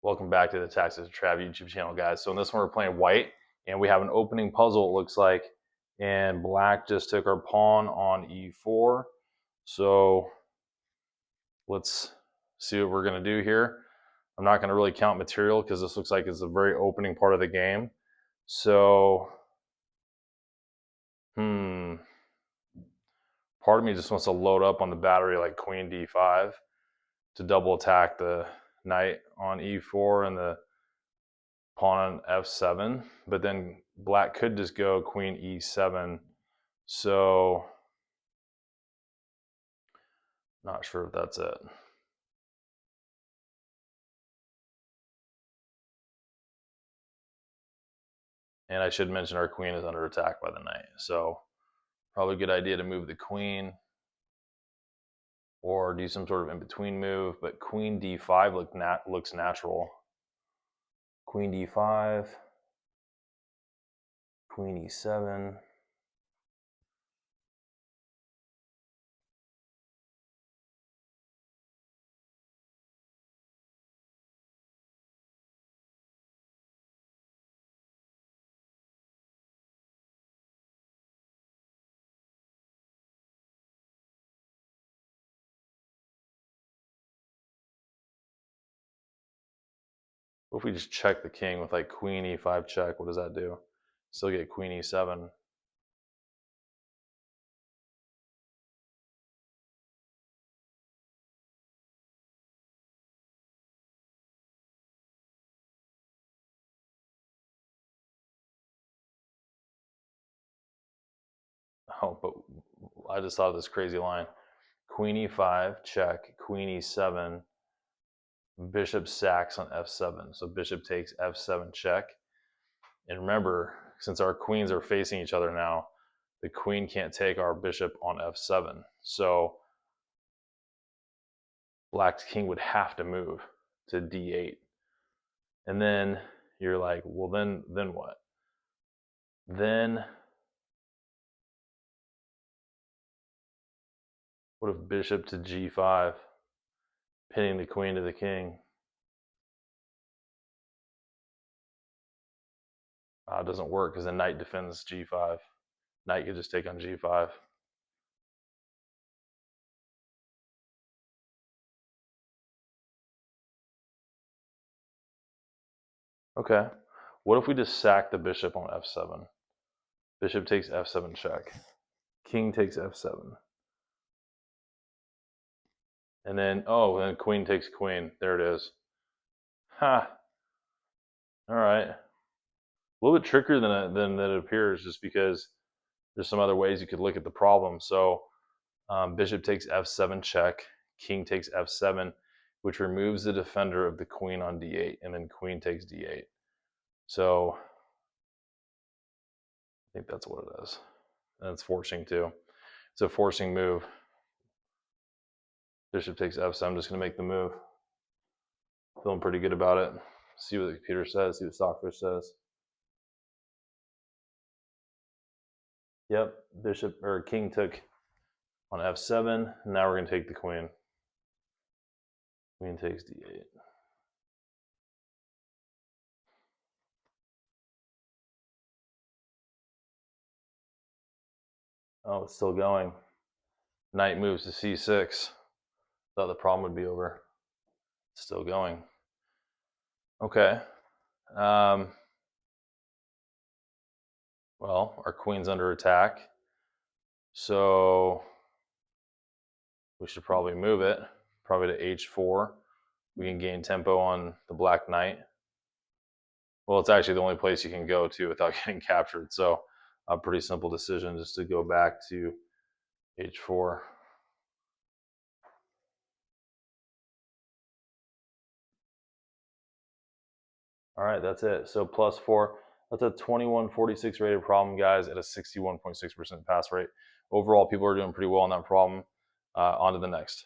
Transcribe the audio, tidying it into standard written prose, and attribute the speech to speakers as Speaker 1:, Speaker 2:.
Speaker 1: Welcome back to the Taxes Trav YouTube channel, guys. So in this one, we're playing white, and we have an opening puzzle, it looks like, and black just took our pawn on e4. So let's see what we're going to do here. I'm not going to really count material because this looks like it's a very opening part of the game. So, part of me just wants to load up on the battery like queen d5 to double attack the knight on e4 and the pawn on f7, but then black could just go queen e7. So not sure if that's it. And I should mention our queen is under attack by the knight, so probably a good idea to move the queen or do some sort of in-between move, but queen d5 looks natural. Queen d5, queen e7. What if we just check the king with like queen e5 check? What does that do? Still get queen e7. Oh, but I just thought of this crazy line. Queen e5 check, queen e7, bishop sacks on f7. So bishop takes f7 check. And remember, since our queens are facing each other now, the queen can't take our bishop on f7. So black's king would have to move to d8. And then you're like, well, then what? Then what if bishop to g5, pinning the queen to the king? It doesn't work because the knight defends g5. Knight could just take on g5. Okay. What if we just sack the bishop on f7? Bishop takes f7 check. King takes f7. And then, then queen takes queen. There it is. Ha! All right. A little bit trickier than it appears just because there's some other ways you could look at the problem. So bishop takes f7 check. King takes f7, which removes the defender of the queen on d8. And then queen takes d8. So I think that's what it is. And it's forcing too. It's a forcing move. Bishop takes f7. I'm just going to make the move. Feeling pretty good about it. See what the computer says. See what Stockfish says. Yep, bishop or king took on f7. Now we're going to take the queen. Queen takes d8. Oh, it's still going. Knight moves to c6. Thought the problem would be over. It's still going. Okay. Well, our queen's under attack. So we should probably move it. Probably to h4. We can gain tempo on the black knight. Well, it's actually the only place you can go to without getting captured. So a pretty simple decision just to go back to h4. All right, that's it. So +4. That's a 2146 rated problem, guys, at a 61.6% pass rate. Overall, people are doing pretty well on that problem. On to the next.